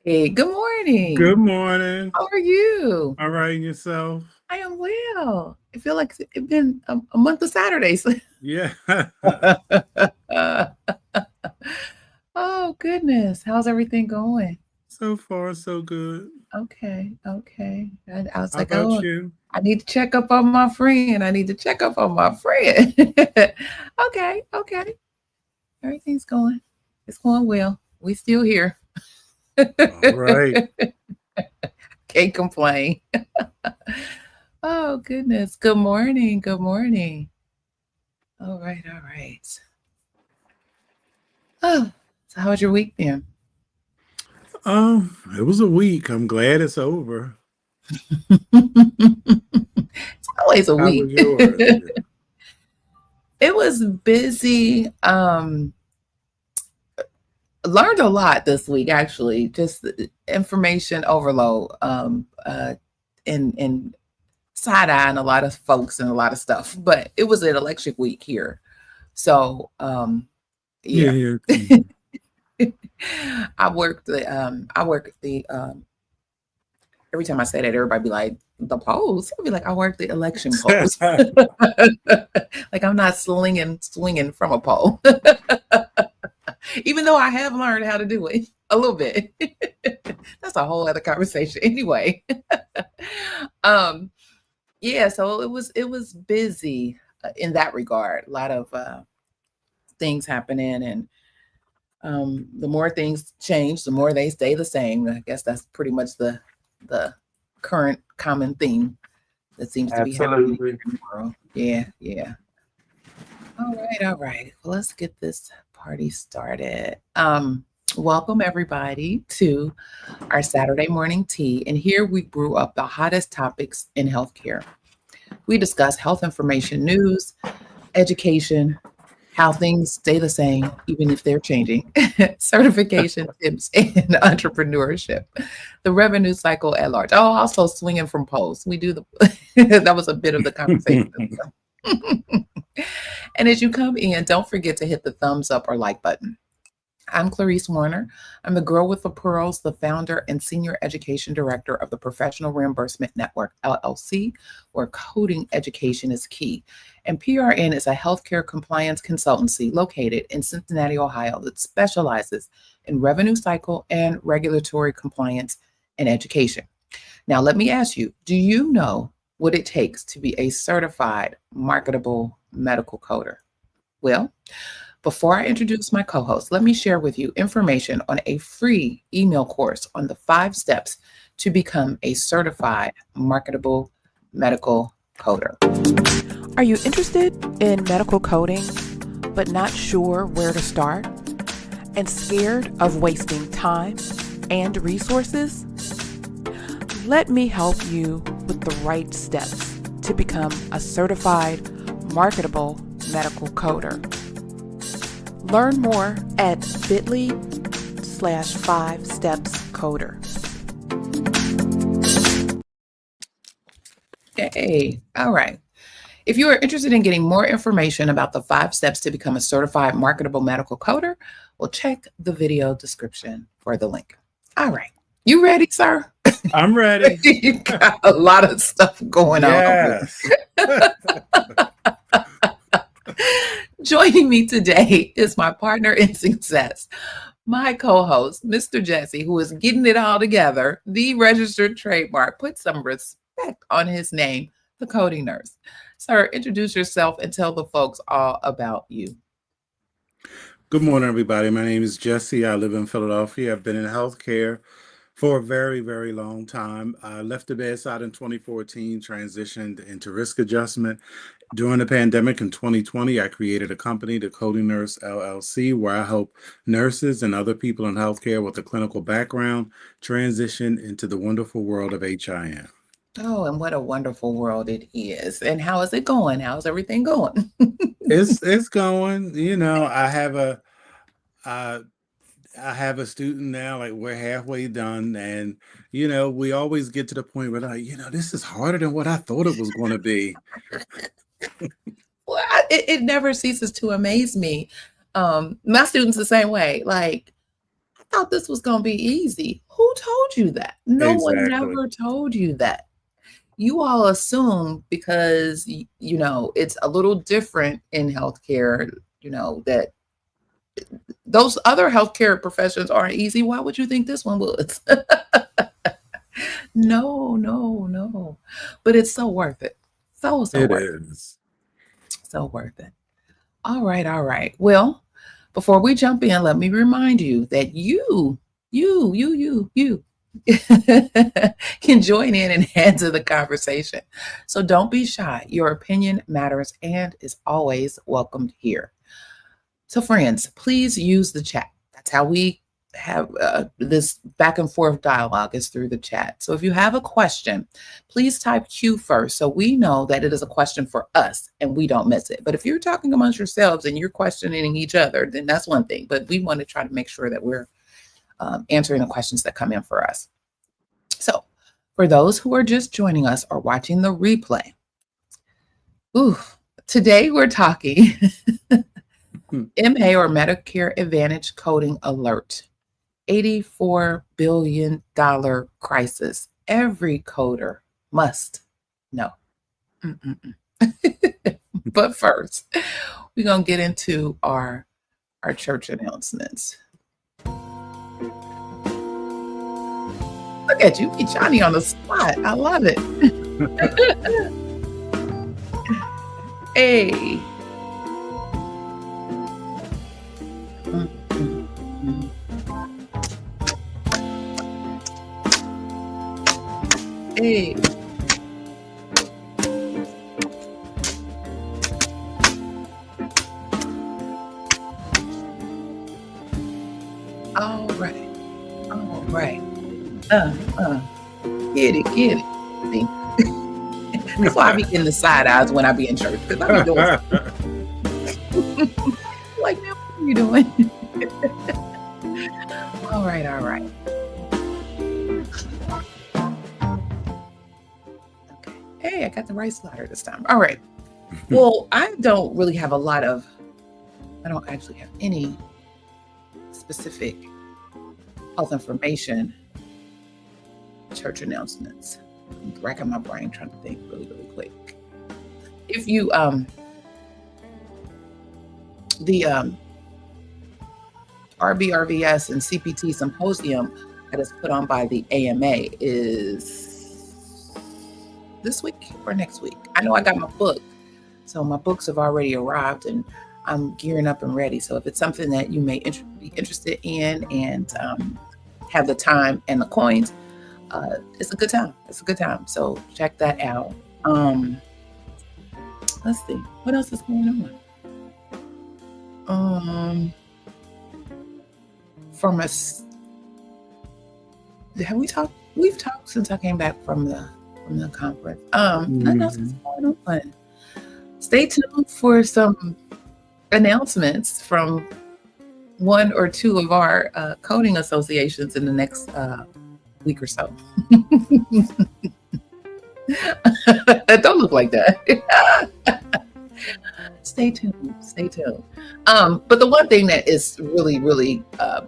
Hey, good Good morning. morning. How are you? All right, and yourself? I am well. I feel like it's been a month of Saturdays. Yeah. Oh, goodness. How's everything going? So far, so good. Okay. And I was How like, about oh, you? I need to check up on my friend. I need to check up on my friend. Okay. Everything's going. It's going well. We still here. All right. Can't complain. Oh, goodness. Good morning. Good morning. All right. Oh, so how was your week then? It was a week. I'm glad it's over. It's always a How week. was yours? It was busy. Learned a lot this week actually. Just information overload. And side eyeing a lot of folks and a lot of stuff. But it was an election week here, so Yeah, yeah. here too. I work the every time I say that, everybody be like, the polls. I'll be like, I work the election polls. Like I'm not swinging from a pole, even though I have learned how to do it a little bit. That's a whole other conversation. Anyway, um, yeah. So it was busy in that regard. A lot of things happening, and the more things change, the more they stay the same. I guess that's pretty much the current common theme that seems to be happening Absolutely. in the world. Yeah. All right. Well, let's get this party started. Welcome everybody to our Saturday morning tea. And here we brew up the hottest topics in healthcare. We discuss health information news, education, how things stay the same, even if they're changing, certification tips, and entrepreneurship, the revenue cycle at large. Oh, also swinging from poles. We do that was a bit of the conversation. And as you come in, don't forget to hit the thumbs up or like button. I'm Clarice Warner. I'm the Girl with the Pearls, the founder and senior education director of the Professional Reimbursement Network, LLC, where coding education is key. And PRN is a healthcare compliance consultancy located in Cincinnati, Ohio, that specializes in revenue cycle and regulatory compliance and education. Now, let me ask you, do you know what it takes to be a certified marketable medical coder? Well, before I introduce my co host, let me share with you information on a free email course on the 5 steps to become a certified marketable medical coder. Are you interested in medical coding, but not sure where to start and scared of wasting time and resources? Let me help you with the right steps to become a certified marketable medical coder. Learn more at bit.ly/5stepscoder. Hey, all right. If you are interested in getting more information about the 5 steps to become a certified marketable medical coder, well, check the video description for the link. All right. You ready, sir? I'm ready. You got a lot of stuff going on over Yes. Joining me today is my partner in success, my co-host, Mr. Jesse, who is getting it all together, the registered trademark. Put some respect on his name, the coding nurse. Sir, introduce yourself and tell the folks all about you. Good morning, everybody. My name is Jesse. I live in Philadelphia. I've been in healthcare for a very, very long time. I left the bedside in 2014, transitioned into risk adjustment. During the pandemic in 2020, I created a company, the Coding Nurse LLC, where I help nurses and other people in healthcare with a clinical background transition into the wonderful world of HIM. Oh, and what a wonderful world it is. And how is it going? How's everything going? It's going. Uh, I have a student now, like we're halfway done, and we always get to the point where like, this is harder than what I thought it was going to be. Well, it never ceases to amaze me. My students the same way. Like, I thought this was going to be easy. Who told you that? No one Exactly. never told you that. You all assume because, it's a little different in healthcare, that those other healthcare professions aren't easy. Why would you think this one was? No, no, no. But it's so worth it. So It worth it. is. So worth it. All right, all right. Well, before we jump in, let me remind you that you can join in and add to the conversation. So don't be shy. Your opinion matters and is always welcomed here. So, friends, please use the chat. That's how we have this back and forth dialogue is through the chat. So if you have a question, please type Q first so we know that it is a question for us and we don't miss it. But if you're talking amongst yourselves and you're questioning each other, then that's one thing. But we want to try to make sure that we're answering the questions that come in for us. So for those who are just joining us or watching the replay, today we're talking MA or Medicare Advantage coding alert. $84 billion crisis. Every coder must know. But first, we're going to get into our church announcements. Look at you, Johnny, on the spot. I love it. Hey. Hey. All right. All right. Get it. See? That's why I be getting the side eyes when I be in church, because I be doing like, man, what are you doing? All right. Okay. Hey, I got the right slider this time. All right. Well, I don't actually have any specific health information church announcements. I'm racking my brain trying to think really quick. If you the RBRVS and CPT symposium that is put on by the AMA is this week or next week. I know I got my book, so my books have already arrived and I'm gearing up and ready. So if it's something that you may be interested in and have the time and the coins, it's a good time. So check that out. Let's see. What else is going on? From us, have we talked? We've talked since I came back from the conference. Nothing else is going on. Stay tuned for some announcements from one or two of our coding associations in the next week or so. Don't look like that. Stay tuned. But the one thing that is really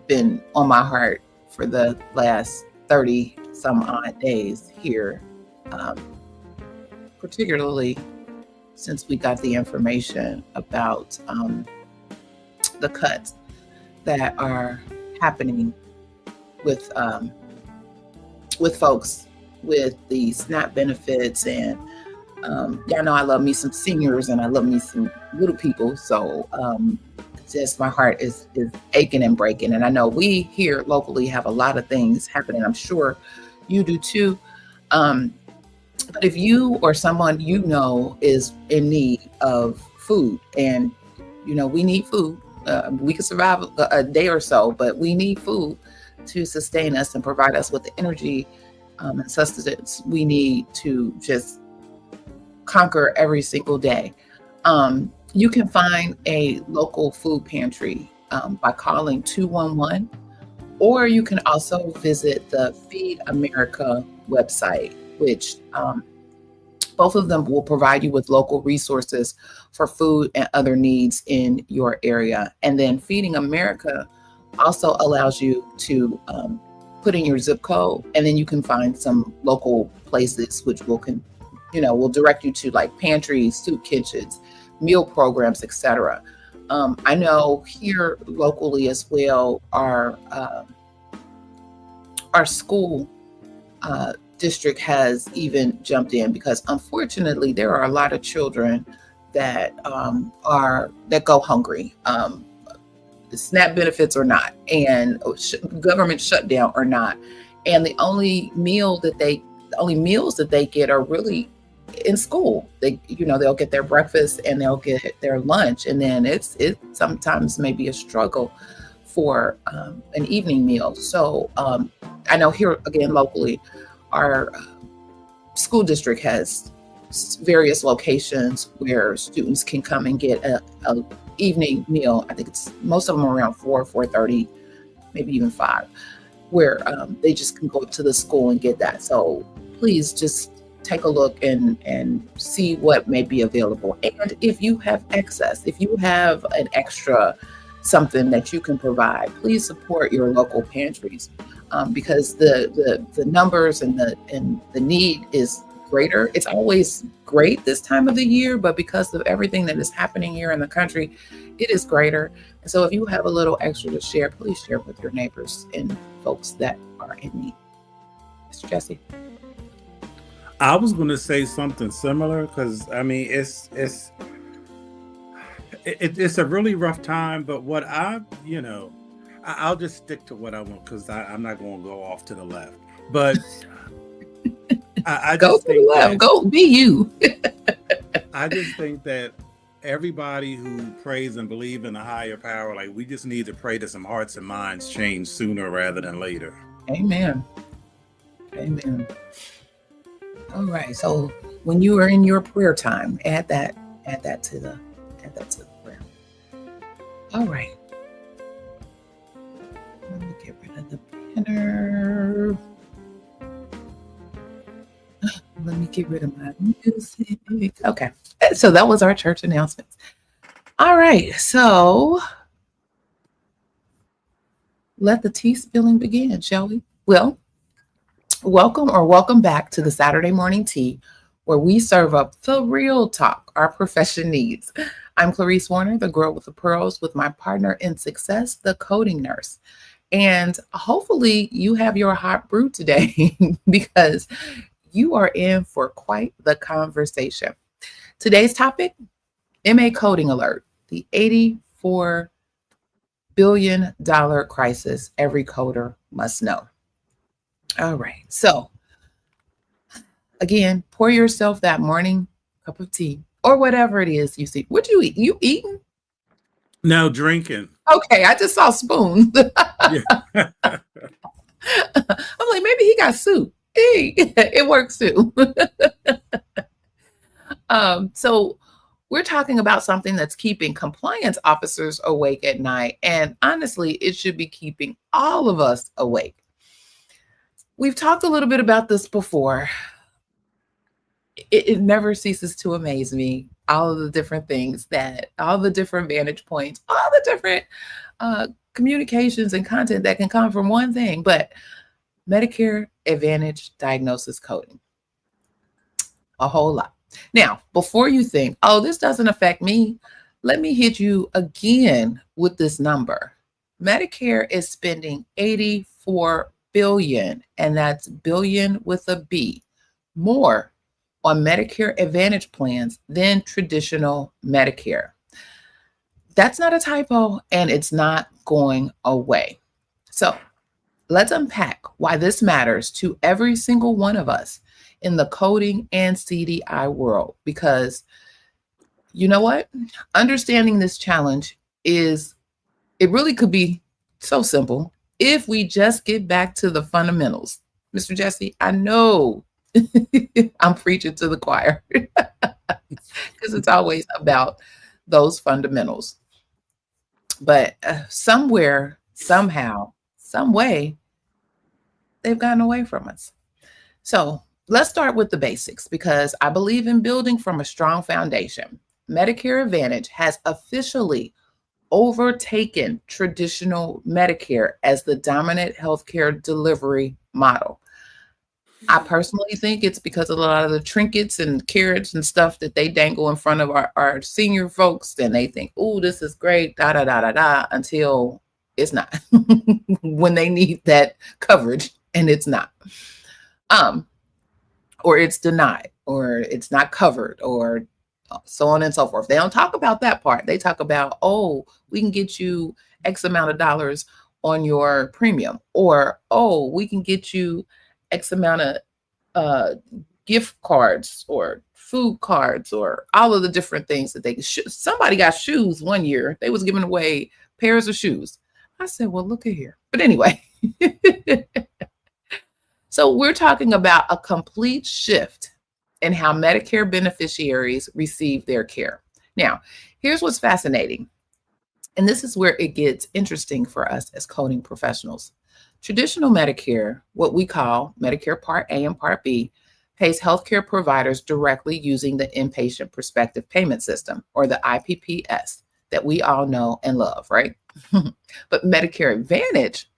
been on my heart for the last 30 some odd days here, particularly since we got the information about the cuts that are happening with folks with the SNAP benefits, and y'all know I love me some seniors and I love me some little people. So just my heart is aching and breaking. And I know we here locally have a lot of things happening. I'm sure you do too. But if you or someone you know is in need of food, and we need food, we can survive a day or so, but we need food to sustain us and provide us with the energy and sustenance we need to just conquer every single day. You can find a local food pantry by calling 211, or you can also visit the Feed America website, which both of them will provide you with local resources for food and other needs in your area. And then Feeding America Also allows you to put in your zip code, and then you can find some local places which will direct you to like pantries, soup kitchens, meal programs, etc. I know here locally as well, our school district has even jumped in, because unfortunately there are a lot of children that go hungry, SNAP benefits or not, and government shutdown or not, and the only meals that they get are really in school. They'll get their breakfast and they'll get their lunch, and then it sometimes may be a struggle for an evening meal. So I know here again locally, our school district has various locations where students can come and get a evening meal. I think it's most of them around 4:30, maybe even 5, where they just can go to the school and get that. So please just take a look and see what may be available. And if you have excess, if you have an extra something that you can provide, please support your local pantries, because the numbers and the need is greater. It's always great this time of the year, but because of everything that is happening here in the country, it is greater. And so if you have a little extra to share, please share with your neighbors and folks that are in need. Mr. Jesse. I was going to say something similar, because I mean it's a really rough time. But I'll just stick to what I want, because I'm not going to go off to the left. But I Go just to the think left. that Go be you. I just think that everybody who prays and believe in a higher power, like, we just need to pray that some hearts and minds change sooner rather than later. Amen. Amen. All right. So when you are in your prayer time, add that to the prayer. All right. Let me get rid of the banner. Let me get rid of my music. Okay. So that was our church announcements. All right. So let the tea spilling begin, shall we? Well, welcome back to the Saturday morning tea, where we serve up the real talk our profession needs. I'm Clarice Warner, the girl with the pearls, with my partner in success, the coding nurse. And hopefully you have your hot brew today because you are in for quite the conversation. Today's topic, MA coding alert, the $84 billion crisis every coder must know. All right. So again, pour yourself that morning cup of tea or whatever it is you see. What you eat? You eating? No, drinking. Okay. I just saw spoons. Yeah. I'm like, maybe he got soup. Hey, it works too. So we're talking about something that's keeping compliance officers awake at night. And honestly, it should be keeping all of us awake. We've talked a little bit about this before. It never ceases to amaze me, all of the different things all the different vantage points, all the different communications and content that can come from one thing, but Medicare Advantage diagnosis coding. A whole lot. Now, before you think, oh, this doesn't affect me, let me hit you again with this number. Medicare is spending $84 billion, and that's billion with a B, more on Medicare Advantage plans than traditional Medicare. That's not a typo, and it's not going away. So let's unpack why this matters to every single one of us in the coding and CDI world, because you know what? Understanding this challenge it really could be so simple if we just get back to the fundamentals. Mr. Jesse, I know I'm preaching to the choir because it's always about those fundamentals. But somewhere, somehow, some way, they've gotten away from us. So let's start with the basics, because I believe in building from a strong foundation. Medicare Advantage has officially overtaken traditional Medicare as the dominant healthcare delivery model. I personally think it's because of a lot of the trinkets and carrots and stuff that they dangle in front of our senior folks, and they think, oh, this is great, da da da da da, until it's not when they need that coverage and it's not. Um, or it's denied, or it's not covered, or so on and so forth. They don't talk about that part. They talk about, oh, we can get you X amount of dollars on your premium, or oh, we can get you X amount of uh, gift cards or food cards, or all of the different things that they somebody got shoes one year. They was giving away pairs of shoes. I said, well, look at here. But anyway, so we're talking about a complete shift in how Medicare beneficiaries receive their care. Now, here's what's fascinating, and this is where it gets interesting for us as coding professionals. Traditional Medicare, what we call Medicare Part A and Part B, pays healthcare providers directly using the Inpatient Prospective Payment System, or the IPPS, that we all know and love, right? But Medicare Advantage,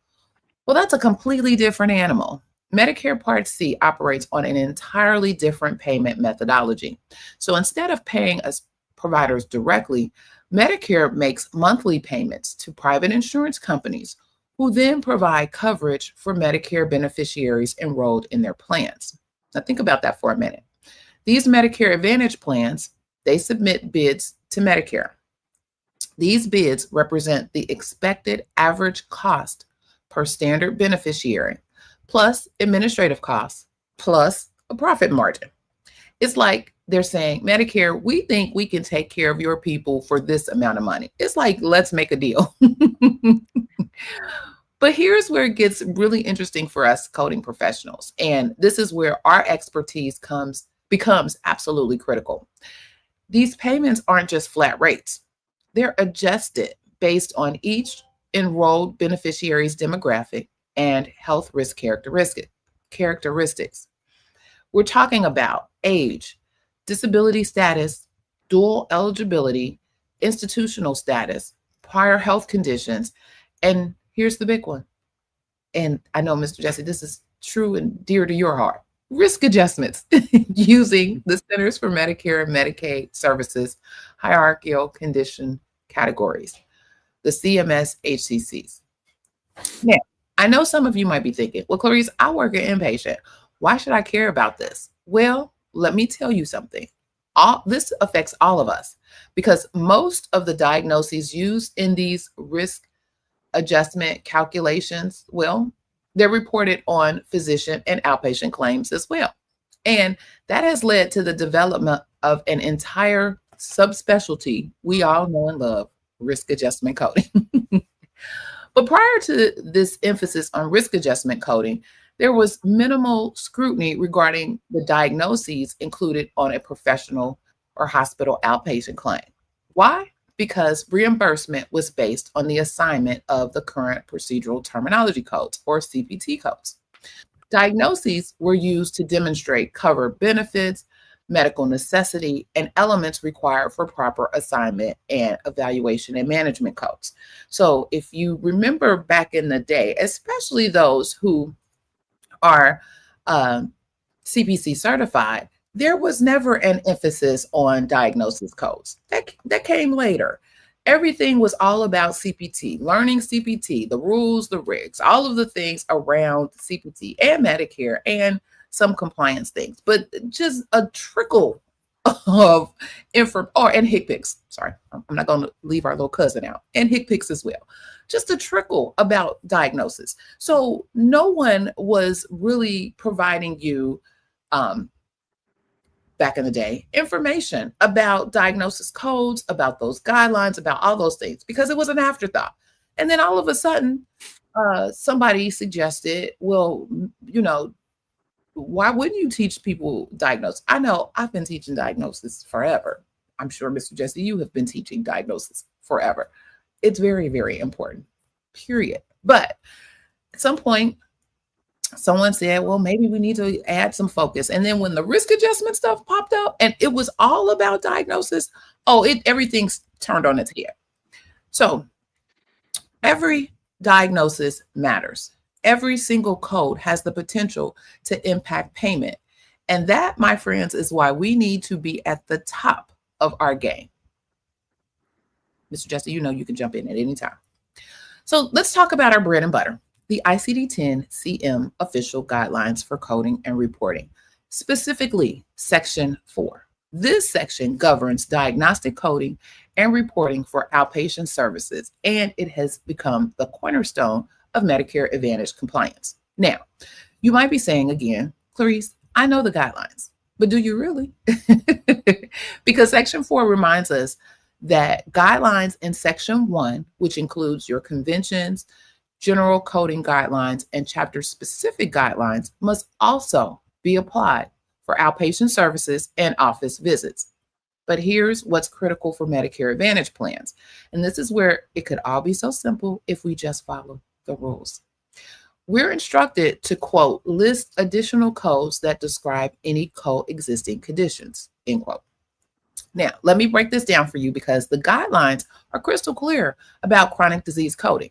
well, that's a completely different animal. Medicare Part C operates on an entirely different payment methodology. So instead of paying us providers directly, Medicare makes monthly payments to private insurance companies who then provide coverage for Medicare beneficiaries enrolled in their plans. Now think about that for a minute. These Medicare Advantage plans, they submit bids to Medicare. These bids represent the expected average cost per standard beneficiary, plus administrative costs, plus a profit margin. It's like they're saying, Medicare, we think we can take care of your people for this amount of money. It's like, let's make a deal. But here's where it gets really interesting for us coding professionals. And this is where our expertise becomes absolutely critical. These payments aren't just flat rates. They're adjusted based on each enrolled beneficiary's demographic and health risk characteristics. We're talking about age, disability status, dual eligibility, institutional status, prior health conditions, and here's the big one. And I know, Mr. Jesse, this is true and dear to your heart. Risk adjustments using the Centers for Medicare and Medicaid Services hierarchical condition categories, the CMS HCCs. Now, I know some of you might be thinking, well, Clarice, I work at inpatient. Why should I care about this? Well, let me tell you something. This affects all of us because most of the diagnoses used in these risk adjustment calculations, well, they're reported on physician and outpatient claims as well. And that has led to the development of an entire subspecialty we all know and love, risk adjustment coding. But prior to this emphasis on risk adjustment coding, there was minimal scrutiny regarding the diagnoses included on a professional or hospital outpatient claim. Why? Because reimbursement was based on the assignment of the current procedural terminology codes, or CPT codes. Diagnoses were used to demonstrate covered benefits, medical necessity, and elements required for proper assignment and evaluation and management codes. So if you remember back in the day, especially those who are CPC certified, there was never an emphasis on diagnosis codes. That came later. Everything was all about CPT, learning CPT, the rules, the regs, all of the things around CPT and Medicare and some compliance things, but just a trickle of info, and HCPCS. Sorry, I'm not going to leave our little cousin out, and HCPCS as well. Just a trickle about diagnosis. So no one was really providing you, back in the day, information about diagnosis codes, about those guidelines, about all those things, because it was an afterthought. And then all of a sudden, somebody suggested, well, why wouldn't you teach people diagnosis? I know I've been teaching diagnosis forever. I'm sure, Mr. Jesse, you have been teaching diagnosis forever. It's very, very important, period. But at some point, someone said, well, maybe we need to add some focus. And then when the risk adjustment stuff popped up and it was all about diagnosis, everything's turned on its head. So every diagnosis matters. Every single code has the potential to impact payment. And that, my friends, is why we need to be at the top of our game. Mr. Jesse, you know you can jump in at any time. So let's talk about our bread and butter, the ICD-10 CM official guidelines for coding and reporting, specifically Section 4. This section governs diagnostic coding and reporting for outpatient services, and it has become the cornerstone of Medicare Advantage compliance. Now, you might be saying again, Clarice, I know the guidelines, but do you really? Because Section 4 reminds us that guidelines in Section 1, which includes your conventions, general coding guidelines, and chapter specific guidelines, must also be applied for outpatient services and office visits. But here's what's critical for Medicare Advantage plans. And this is where it could all be so simple if we just follow the rules. We're instructed to, quote, list additional codes that describe any coexisting conditions, end quote. Now, let me break this down for you because the guidelines are crystal clear about chronic disease coding.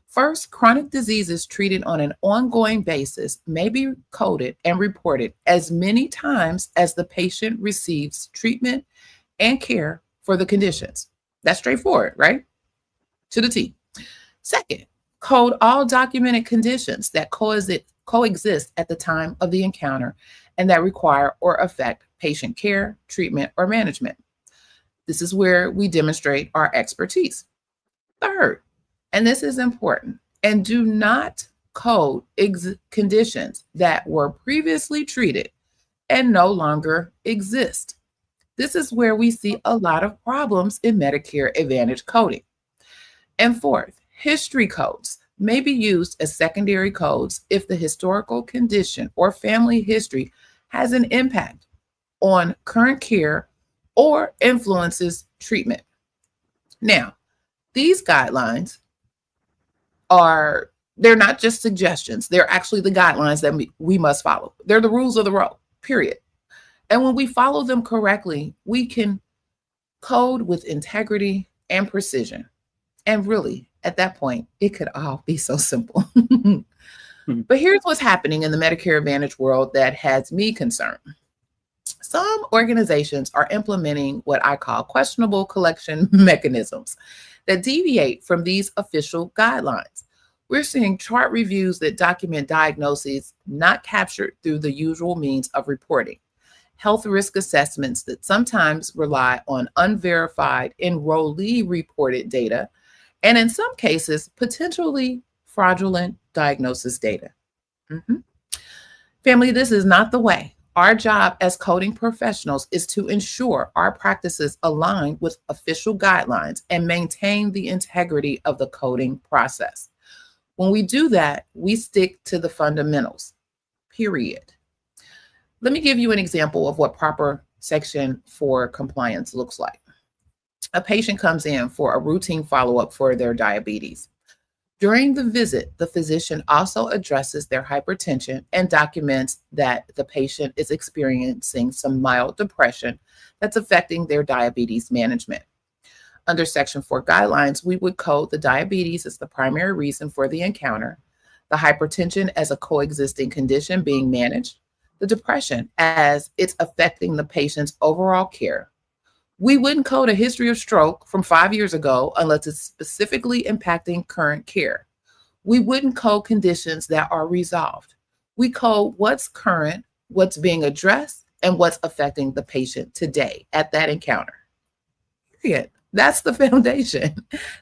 First, chronic diseases treated on an ongoing basis may be coded and reported as many times as the patient receives treatment and care for the conditions. That's straightforward, right? To the T. Second, code all documented conditions that coexist at the time of the encounter and that require or affect patient care, treatment, or management. This is where we demonstrate our expertise. Third, and this is important, and do not code conditions that were previously treated and no longer exist. This is where we see a lot of problems in Medicare Advantage coding. And fourth, history codes may be used as secondary codes if the historical condition or family history has an impact on current care or influences treatment. Now, these guidelines they're not just suggestions. They're actually the guidelines that we must follow. They're the rules of the road, period. And when we follow them correctly, we can code with integrity and precision. And really, at that point, it could all be so simple. But here's what's happening in the Medicare Advantage world that has me concerned. Some organizations are implementing what I call questionable collection mechanisms that deviate from these official guidelines. We're seeing chart reviews that document diagnoses not captured through the usual means of reporting, health risk assessments that sometimes rely on unverified enrollee reported data, and in some cases, potentially fraudulent diagnosis data. Family, this is not the way. Our job as coding professionals is to ensure our practices align with official guidelines and maintain the integrity of the coding process. When we do that, we stick to the fundamentals, period. Let me give you an example of what proper Section 4 compliance looks like. A patient comes in for a routine follow-up for their diabetes. During the visit, the physician also addresses their hypertension and documents that the patient is experiencing some mild depression that's affecting their diabetes management. Under Section 4 guidelines, we would code the diabetes as the primary reason for the encounter, the hypertension as a coexisting condition being managed, the depression as it's affecting the patient's overall care. We wouldn't code a history of stroke from 5 years ago unless it's specifically impacting current care. We wouldn't code conditions that are resolved. We code what's current, what's being addressed, and what's affecting the patient today at that encounter. Period. That's the foundation.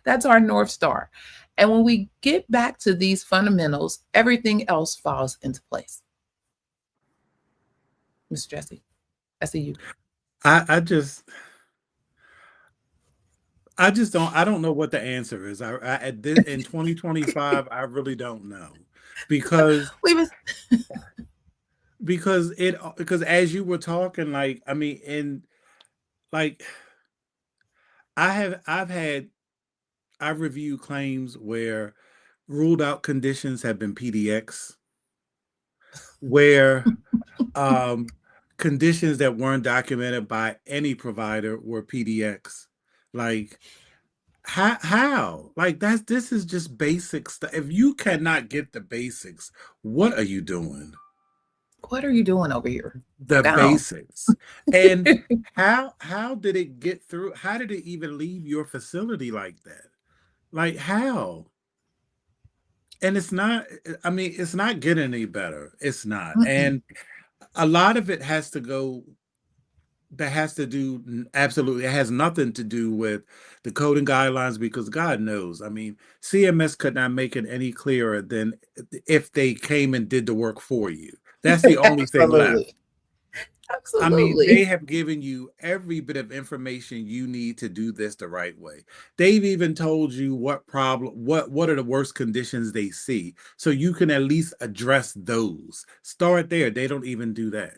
That's our North Star. And when we get back to these fundamentals, everything else falls into place. Mr. Jesse, I see you. I I don't know what the answer is. In 2025, I really don't know because We was because as you were talking, like I mean, and like I've reviewed claims where ruled out conditions have been PDX, where um, conditions that weren't documented by any provider were PDX. Like How? Like this is just basic stuff. If you cannot get the basics, what are you doing? What are you doing over here? The Go. basics. And how did it get through? How did it even leave your facility like that? Like how? And it's not, I mean, it's not getting any better. It's not. Mm-mm. And a lot of it has to do absolutely, it has nothing to do with the coding guidelines because God knows. I mean, CMS could not make it any clearer than if they came and did the work for you. That's the only thing left. Absolutely. I mean, they Absolutely. have given you every bit of information you need to do this the right way. They've even told you what are the worst conditions they see, so you can at least address those. Start there. They don't even do that.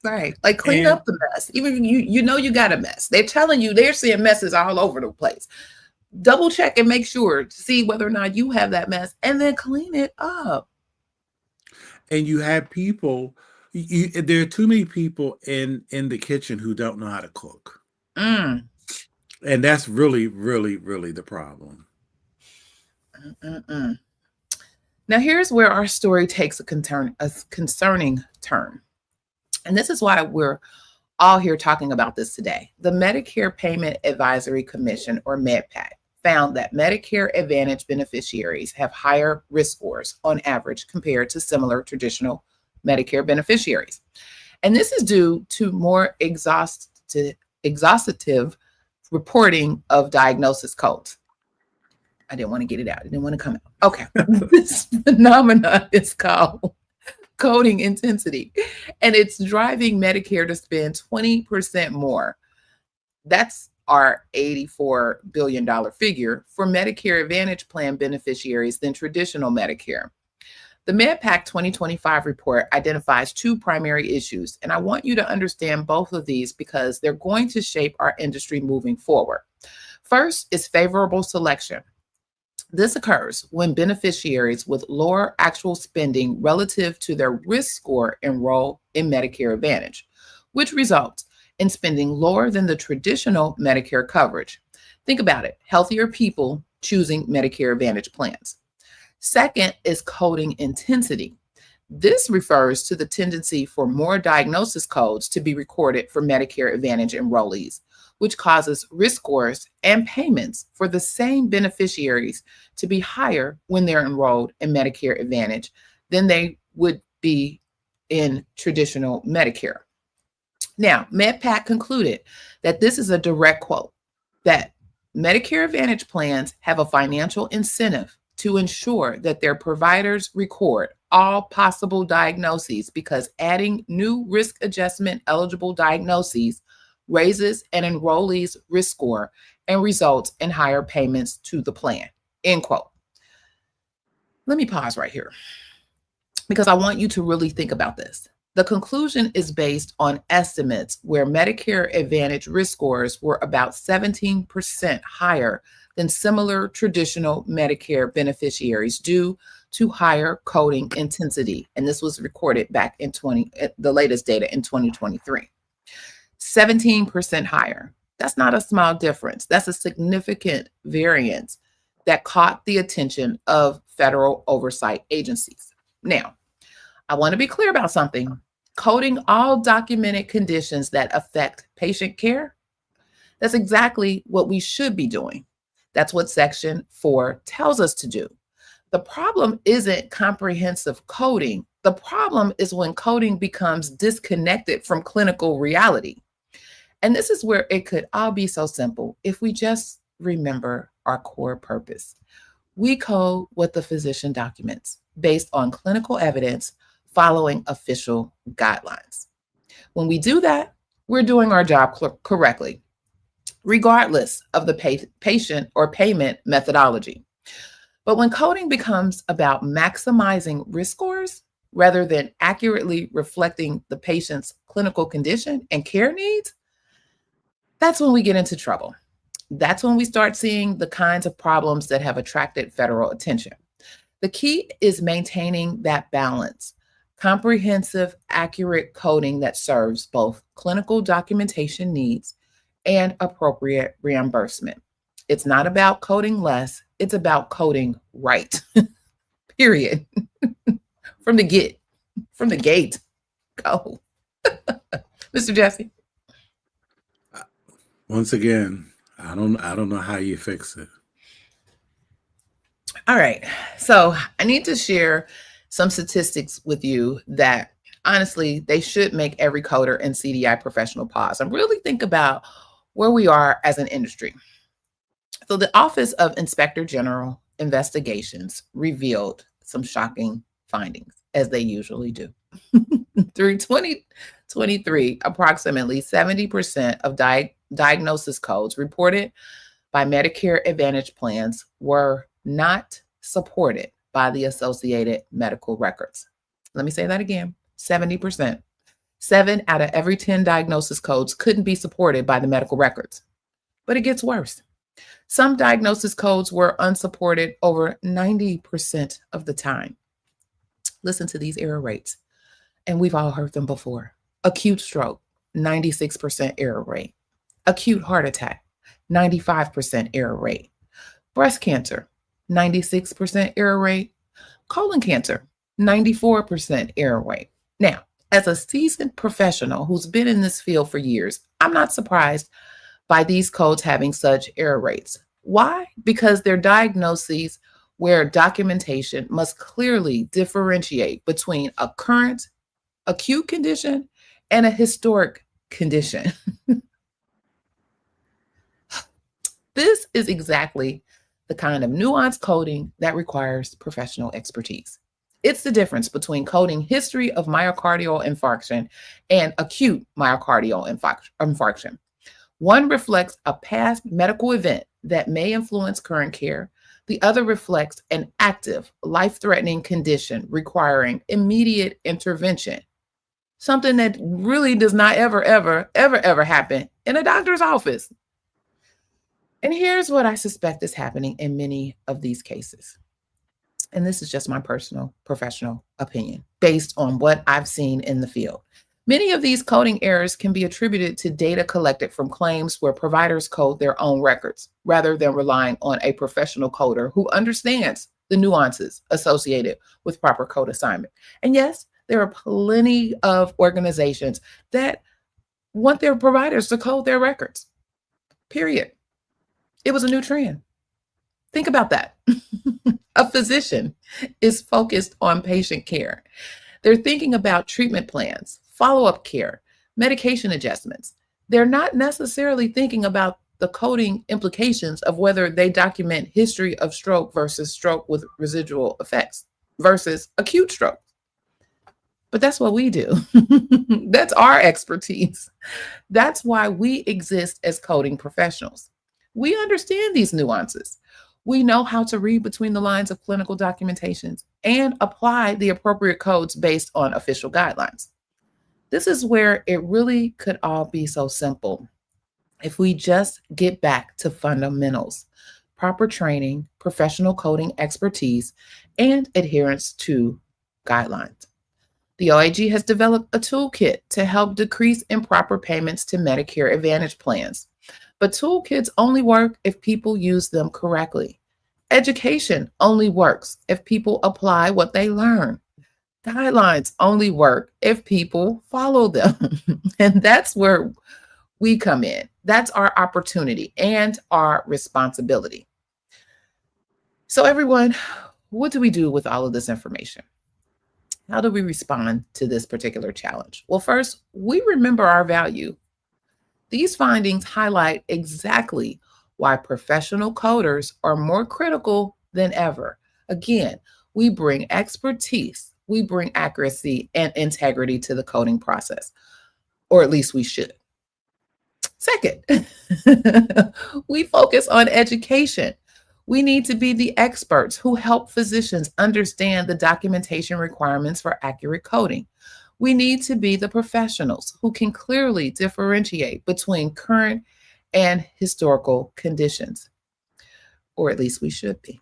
Right. Like clean And up the mess. Even you know you got a mess. They're telling you they're seeing messes all over the place. Double check and make sure to see whether or not you have that mess and then clean it up. you have people there are too many people in the kitchen who don't know how to cook. Mm, And that's really, really, really the problem. mm. Now here's where our story takes a concerning turn. And this is why we're all here talking about this today. The Medicare Payment Advisory Commission, or MedPAC, found that Medicare Advantage beneficiaries have higher risk scores on average compared to similar traditional Medicare beneficiaries. And this is due to more exhaustive reporting of diagnosis codes. I didn't want to get it out. I didn't want to come out. Okay. This phenomenon is called coding intensity, and it's driving Medicare to spend 20% more. That's our $84 billion figure for Medicare Advantage plan beneficiaries than traditional Medicare. The MedPAC 2025 report identifies two primary issues, and I want you to understand both of these because they're going to shape our industry moving forward. First is favorable selection. This occurs when beneficiaries with lower actual spending relative to their risk score enroll in Medicare Advantage, which results in spending lower than the traditional Medicare coverage. Think about it, healthier people choosing Medicare Advantage plans. Second is coding intensity. This refers to the tendency for more diagnosis codes to be recorded for Medicare Advantage enrollees, which causes risk scores and payments for the same beneficiaries to be higher when they're enrolled in Medicare Advantage than they would be in traditional Medicare. Now, MedPAC concluded that this is a direct quote that Medicare Advantage plans have a financial incentive to ensure that their providers record all possible diagnoses because adding new risk adjustment eligible diagnoses raises an enrollee's risk score and results in higher payments to the plan. End quote. Let me pause right here because I want you to really think about this. The conclusion is based on estimates where Medicare Advantage risk scores were about 17% higher than similar traditional Medicare beneficiaries due to higher coding intensity. And this was recorded back in the latest data in 2023. 17% higher. That's not a small difference. That's a significant variance that caught the attention of federal oversight agencies. Now, I want to be clear about something. Coding all documented conditions that affect patient care, that's exactly what we should be doing. That's what Section 4 tells us to do. The problem isn't comprehensive coding. The problem is when coding becomes disconnected from clinical reality. And this is where it could all be so simple if we just remember our core purpose. We code what the physician documents based on clinical evidence following official guidelines. When we do that, we're doing our job correctly, regardless of the patient or payment methodology. But when coding becomes about maximizing risk scores rather than accurately reflecting the patient's clinical condition and care needs, that's when we get into trouble. That's when we start seeing the kinds of problems that have attracted federal attention. The key is maintaining that balance, comprehensive, accurate coding that serves both clinical documentation needs and appropriate reimbursement. It's not about coding less, it's about coding right. Period. From the get, from the gate. Go. Mr. Jesse. Once again, I don't know how you fix it. All right. So I need to share some statistics with you that honestly, they should make every coder and CDI professional pause and really think about where we are as an industry. So the Office of Inspector General Investigations revealed some shocking findings, as they usually do. Through 2023, approximately 70% of diagnosis codes reported by Medicare Advantage plans were not supported by the associated medical records. Let me say that again, 70%. 7 out of every 10 diagnosis codes couldn't be supported by the medical records. But it gets worse. Some diagnosis codes were unsupported over 90% of the time. Listen to these error rates, and we've all heard them before. Acute stroke, 96% error rate. Acute heart attack, 95% error rate. Breast cancer, 96% error rate. Colon cancer, 94% error rate. Now, as a seasoned professional who's been in this field for years, I'm not surprised by these codes having such error rates. Why? Because they're diagnoses where documentation must clearly differentiate between a current acute condition and a historic condition. This is exactly the kind of nuanced coding that requires professional expertise. It's the difference between coding history of myocardial infarction and acute myocardial infarction. One reflects a past medical event that may influence current care. The other reflects an active, life-threatening condition requiring immediate intervention, something that really does not ever happen in a doctor's office. And here's what I suspect is happening in many of these cases. And this is just my personal professional opinion based on what I've seen in the field. Many of these coding errors can be attributed to data collected from claims where providers code their own records rather than relying on a professional coder who understands the nuances associated with proper code assignment. And yes, there are plenty of organizations that want their providers to code their records. Period. It was a new trend. Think about that. A physician is focused on patient care. They're thinking about treatment plans, follow-up care, medication adjustments. They're not necessarily thinking about the coding implications of whether they document history of stroke versus stroke with residual effects versus acute stroke. But that's what we do. That's our expertise. That's why we exist as coding professionals. We understand these nuances. We know how to read between the lines of clinical documentations and apply the appropriate codes based on official guidelines. This is where it really could all be so simple if we just get back to fundamentals, proper training, professional coding expertise, and adherence to guidelines. The OAG has developed a toolkit to help decrease improper payments to Medicare Advantage plans. But toolkits only work if people use them correctly. Education only works if people apply what they learn. Guidelines only work if people follow them. And that's where we come in. That's our opportunity and our responsibility. So everyone, what do we do with all of this information? How do we respond to this particular challenge? Well, first, we remember our value. These findings highlight exactly why professional coders are more critical than ever. Again, we bring expertise, we bring accuracy and integrity to the coding process, or at least we should. Second, we focus on education. We need to be the experts who help physicians understand the documentation requirements for accurate coding. We need to be the professionals who can clearly differentiate between current and historical conditions, or at least we should be.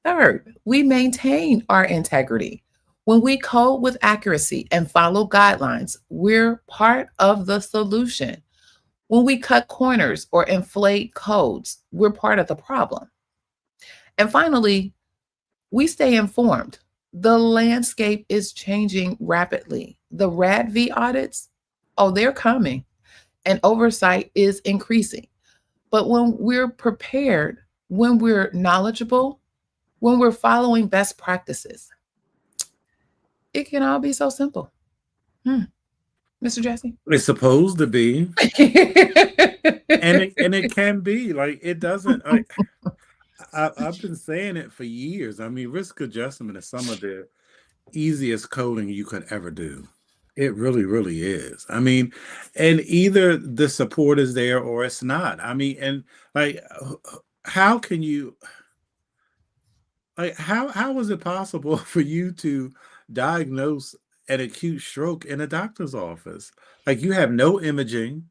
Third, we maintain our integrity. When we code with accuracy and follow guidelines, we're part of the solution. When we cut corners or inflate codes, we're part of the problem. And finally, we stay informed. The landscape is changing rapidly. The RADV audits, oh, they're coming, and oversight is increasing. But when we're prepared, when we're knowledgeable, when we're following best practices, it can all be so simple. Mr. Jesse? It's supposed to be, and it can be like it doesn't. I've been saying it for years. I mean, risk adjustment is some of the easiest coding you could ever do. It really, really is. I mean, and either the support is there or it's not. I mean, and like, how can you, like, how is it possible for you to diagnose an acute stroke in a doctor's office? Like, you have no imaging.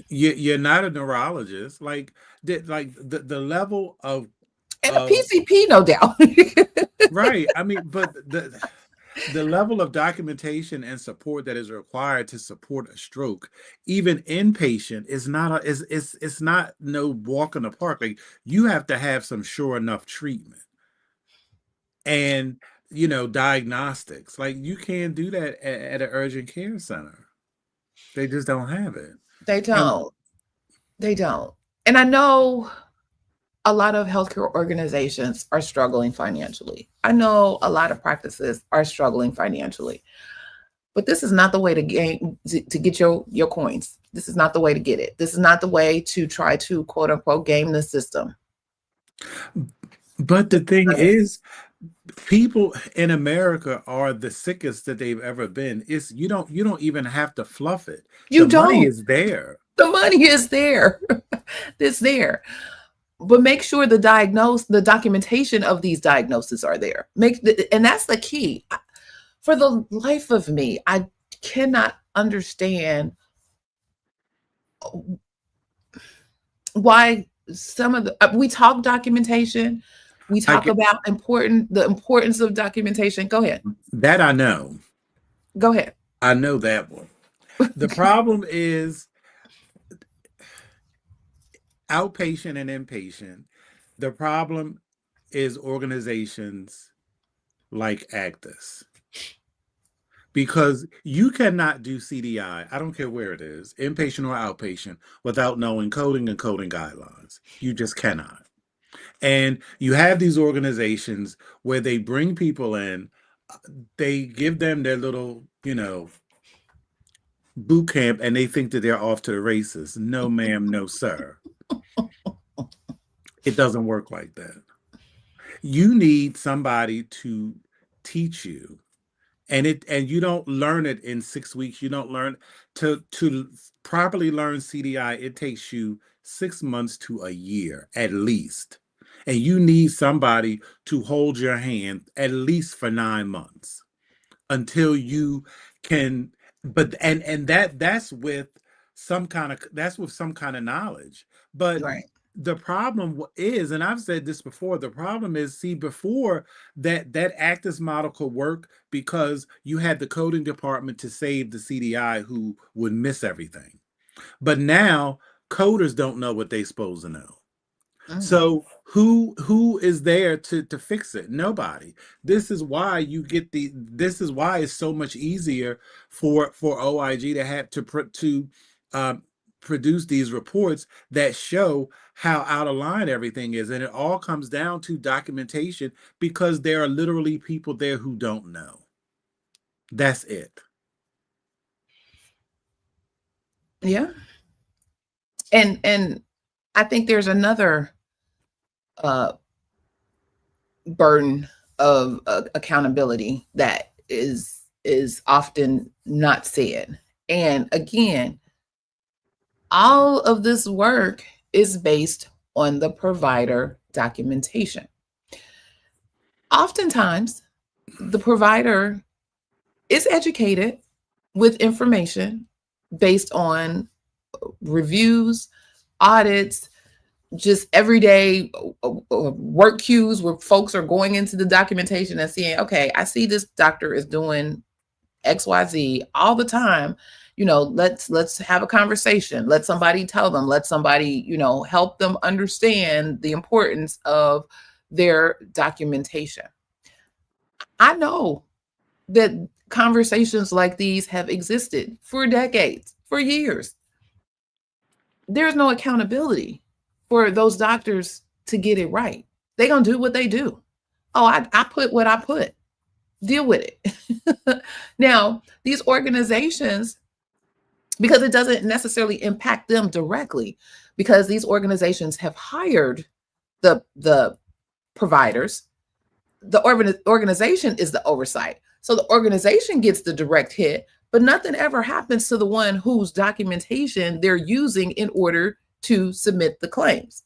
You're not a neurologist. Like, the level And a of PCP, no doubt. right. I mean, but the level of documentation and support that is required to support a stroke, even inpatient, is not it's not no walk in the park. Like, you have to have some sure enough treatment and diagnostics. Like, you can't do that at an urgent care center. They just don't have it. They And don't. They don't. And I know a lot of healthcare organizations are struggling financially. I know a lot of practices are struggling financially. But this is not the way to get your coins. This is not the way to get it. This is not the way to try to quote unquote game the system. but the thing is, people in America are the sickest that they've ever been. It's you don't even have to fluff it. You The money don't. is there. The money is there. It's there. But make sure the documentation of these diagnoses are there. And that's the key. For the life of me, I cannot understand why some of we talk documentation, we I talk get about the importance of documentation. Go ahead. that. I know. Go ahead. I know that one. The problem is outpatient and inpatient. The problem is organizations like Actus. Because you cannot do CDI, I don't care where it is, inpatient or outpatient, without knowing coding and coding guidelines. You just cannot. And you have these organizations where they bring people in, they give them their little, boot camp, and they think that they're off to the races. No, ma'am, no, sir. It doesn't work like that. You need somebody to teach you. And you don't learn it in 6 weeks. You don't learn to properly learn CDI. It takes you 6 months to a year at least. And you need somebody to hold your hand at least for 9 months until you can. But that's with some kind of knowledge. But Right. the problem is, and I've said this before, the problem is, see, before that Actus model could work because you had the coding department to save the CDI who would miss everything. But now coders don't know what they're supposed to know. So who is there to fix it? Nobody. This is why it's so much easier for OIG to have to produce these reports that show how out of line everything is. And it all comes down to documentation, because there are literally people there who don't know. That's it. Yeah. And I think there's another burden of accountability that is often not said. And again, all of this work is based on the provider documentation. Oftentimes, the provider is educated with information based on reviews, audits, just everyday work cues where folks are going into the documentation and seeing, okay, I see this doctor is doing XYZ all the time. let's have a conversation. Let somebody tell them, let somebody, help them understand the importance of their documentation. I know that conversations like these have existed for decades, for years. There's no accountability for those doctors to get it right. They're going to do what they do. Oh, I put what I put. Deal with it. Now, these organizations, because it doesn't necessarily impact them directly, because these organizations have hired the providers, the organization is the oversight. So the organization gets the direct hit, but nothing ever happens to the one whose documentation they're using in order to submit the claims.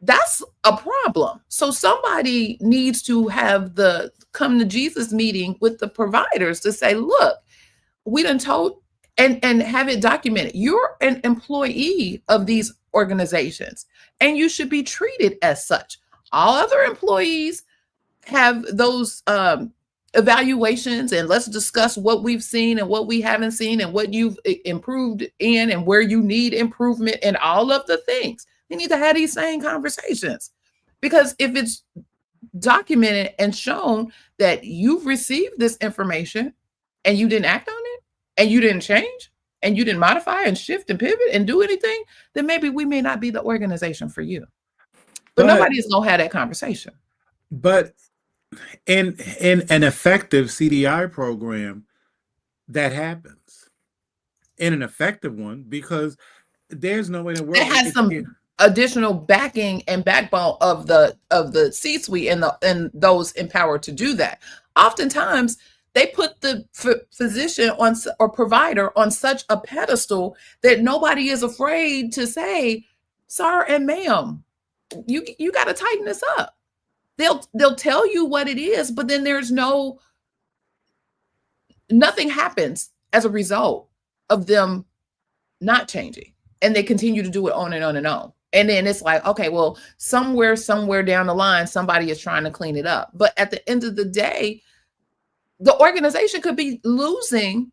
That's a problem. So somebody needs to have the come to Jesus meeting with the providers to say, look, we done told, and have it documented. You're an employee of these organizations, and you should be treated as such. All other employees have those evaluations, and let's discuss what we've seen and what we haven't seen and what you've improved in and where you need improvement and all of the things. We need to have these same conversations, because if it's documented and shown that you've received this information and you didn't act on it and you didn't change and you didn't modify and shift and pivot and do anything, then maybe we may not be the organization for you. But nobody's gonna have that conversation. But in an effective CDI program, that happens. In an effective one, because there's no way in the world it has some additional backing and backbone of the C-suite and those empowered to do that. Oftentimes, they put the physician on or provider on such a pedestal that nobody is afraid to say, "Sir and ma'am, you got to tighten this up." They'll tell you what it is, but then there's nothing happens as a result of them not changing, and they continue to do it on and on and on. And then it's like, okay, well, somewhere down the line, somebody is trying to clean it up. But at the end of the day, the organization could be losing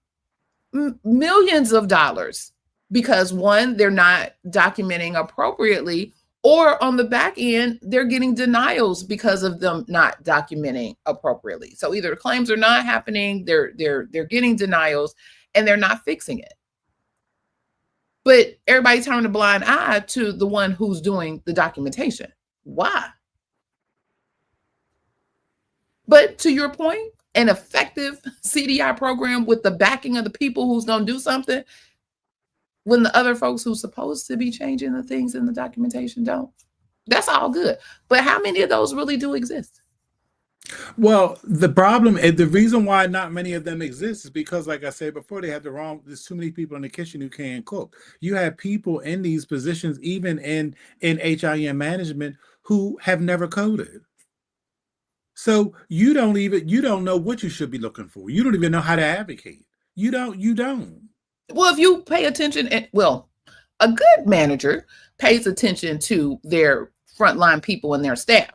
millions of dollars because, one, they're not documenting appropriately, or on the back end, they're getting denials because of them not documenting appropriately. So either the claims are not happening, they're getting denials, and they're not fixing it. But everybody turned a blind eye to the one who's doing the documentation. Why? But to your point, an effective CDI program with the backing of the people who's going to do something, when the other folks who's supposed to be changing the things in the documentation don't, that's all good. But how many of those really do exist? Well, the problem and the reason why not many of them exist is because, like I said before, they have there's too many people in the kitchen who can't cook. You have people in these positions, even in HIM management, who have never coded. So you don't know what you should be looking for. You don't even know how to advocate. You don't. Well, if you pay attention, a good manager pays attention to their frontline people and their staff,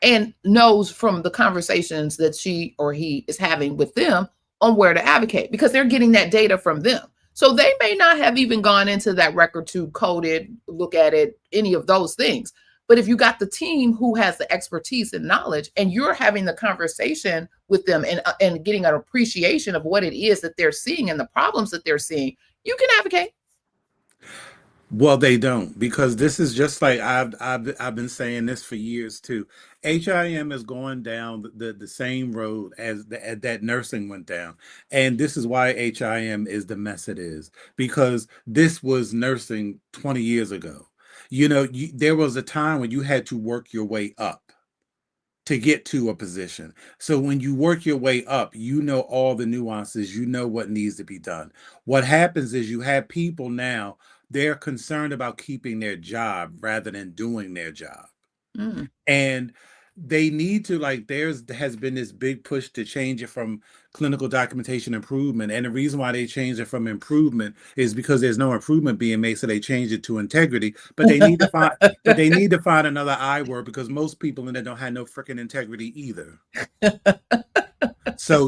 and knows from the conversations that she or he is having with them on where to advocate, because they're getting that data from them. So they may not have even gone into that record to code it, look at it, any of those things. But if you got the team who has the expertise and knowledge, and you're having the conversation with them and getting an appreciation of what it is that they're seeing and the problems that they're seeing, you can advocate. Well, they don't, because this is just like I've been saying this for years too. HIM is going down the same road as that nursing went down, and this is why HIM is the mess it is, because this was nursing 20 years ago. There was a time when you had to work your way up to get to a position. So when you work your way up, you know all the nuances, you know what needs to be done. What happens is you have people now, they're concerned about keeping their job rather than doing their job. And they need to, like, has been this big push to change it from clinical documentation improvement. And the reason why they changed it from improvement is because there's no improvement being made. So they changed it to integrity, but they need to find another I word, because most people in there don't have no freaking integrity either. So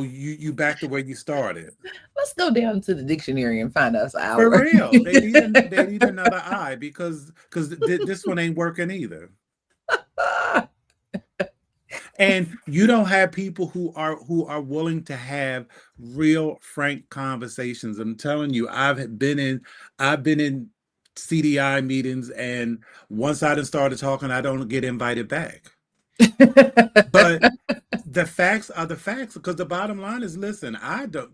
you back to where you started. Let's go down to the dictionary and find us For our. real. They need another eye because this one ain't working either. And you don't have people who are willing to have real frank conversations. I'm telling you, I've been in CDI meetings, and once I done started talking, I don't get invited back. But the facts are the facts, because the bottom line is, listen, I don't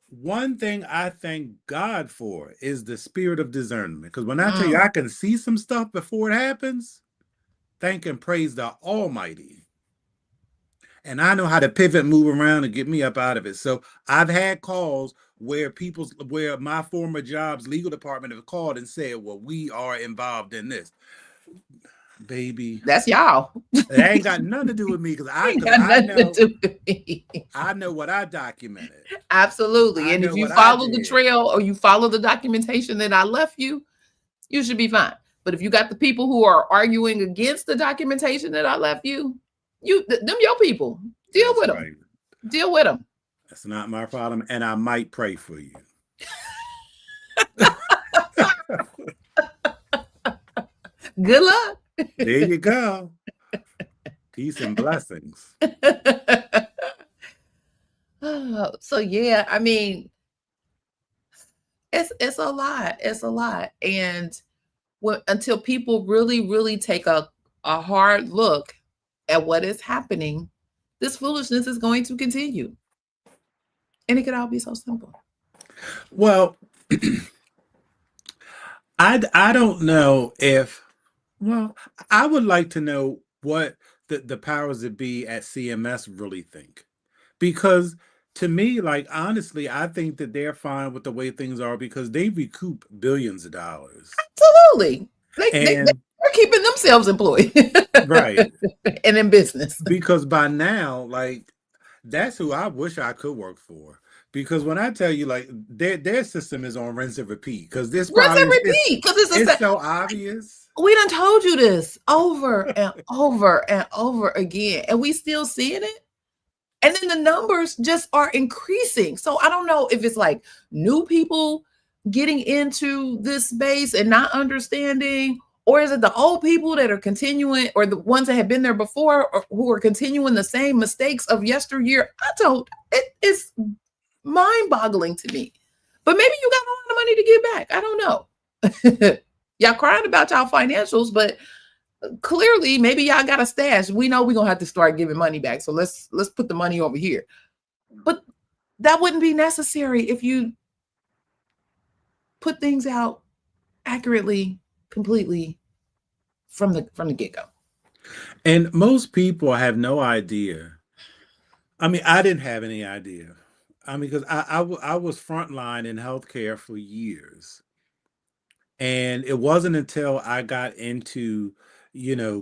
one thing I thank God for is the spirit of discernment. Because when I tell you I Mm, can see some stuff before it happens, thank and praise the Almighty. And I know how to pivot, move around, and get me up out of it. So I've had calls where my former job's legal department have called and said, "Well, we are involved in this, baby." that's y'all. It ain't got nothing to do with me because Ain't got nothing to do with me. I know what I documented. Absolutely. I And if know you what I follow the did. trail or you follow the documentation that I left you, you should be fine. But if you got the people who are arguing against the documentation that I left you, them your people. Deal That's with them. right. Deal with them. That's not my problem, and I might pray for you. Good luck. There you go. Peace and blessings. So yeah, I mean, it's a lot. It's a lot. And until people really take a hard look at what is happening, this foolishness is going to continue. And it could all be so simple. Well, I don't know if well, I would like to know what the powers that be at CMS really think. Because to me, like honestly, I think that they're fine with the way things are because they recoup billions of dollars. Absolutely. And They're keeping themselves employed right, and in business. because by now, like that's who I wish I could work for. Because when I tell you, like their system is on rinse and repeat. Because this Rinse probably and repeat. Because it's it's just so obvious. we done told you this over and over and over again, and we still seeing it. And then the numbers just are increasing. So I don't know if it's like new people getting into this space and not understanding, or is it the old people that are continuing, or the ones that have been there before, or who are continuing the same mistakes of yesteryear? It is mind boggling to me. But maybe you got a lot of money to give back. I don't know. Y'all crying about y'all financials, but clearly maybe y'all got a stash. We know we're gonna have to start giving money back. So let's put the money over here. But that wouldn't be necessary if you put things out accurately, completely from the get-go. And most people have no idea. I mean, I didn't have any idea. I mean, because I was frontline in healthcare for years. And it wasn't until I got into,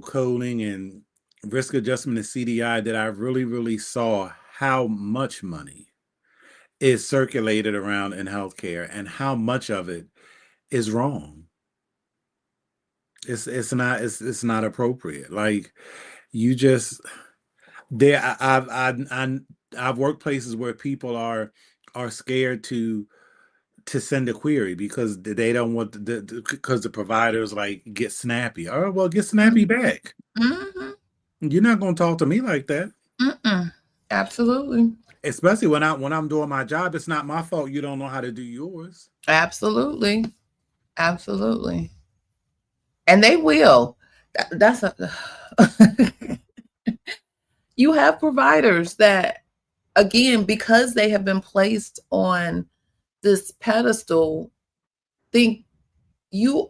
coding and risk adjustment and CDI that I really saw how much money is circulated around in healthcare and how much of it is wrong. It's not appropriate. Like you just there I've worked places where people are scared to send a query because they don't want because the providers like get snappy. Oh well, get snappy back. Mm-hmm. You're not going to talk to me like that. Mm-mm. Absolutely. Especially when I'm doing my job, it's not my fault you don't know how to do yours. Absolutely. Absolutely. And they will. That's a you have providers that, again, because they have been placed on this pedestal, think you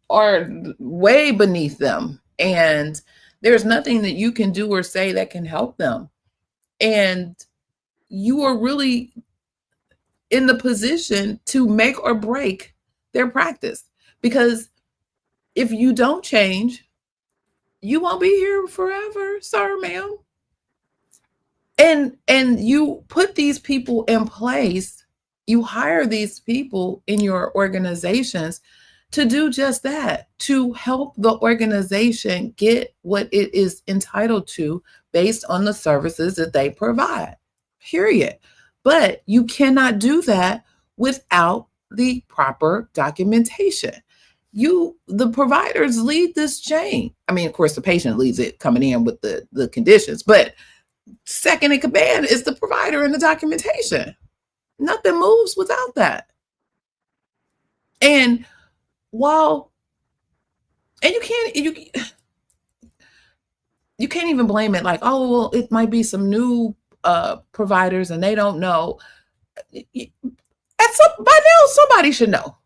are way beneath them, and there's nothing that you can do or say that can help them. And you are really in the position to make or break their practice, because if you don't change, you won't be here forever, sir, ma'am. And you put these people in place, you hire these people in your organizations to do just that, to help the organization get what it is entitled to based on the services that they provide, period. But you cannot do that without the proper documentation. The providers lead this chain. I mean, of course, the patient leads it coming in with the conditions, but second in command is the provider and the documentation. Nothing moves without that. And while and you can't even blame it like, oh well, it might be some new providers and they don't know. By now somebody should know.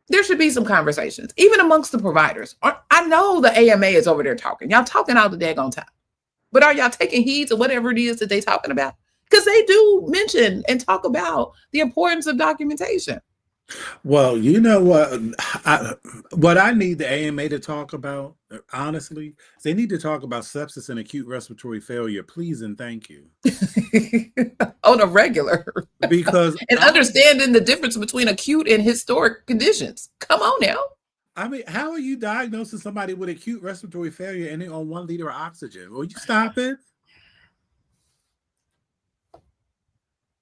There should be some conversations, even amongst the providers. I know the AMA is over there talking. Y'all talking all the daggone time. But are y'all taking heed to whatever it is that they talking about? Because they do mention and talk about the importance of documentation. Well, you know what I need the AMA to talk about, honestly, they need to talk about sepsis and acute respiratory failure, please and thank you. On a regular. Because and understanding the difference between acute and historic conditions. Come on now. I mean, how are you diagnosing somebody with acute respiratory failure and they're on 1 liter of oxygen? Will you stop it?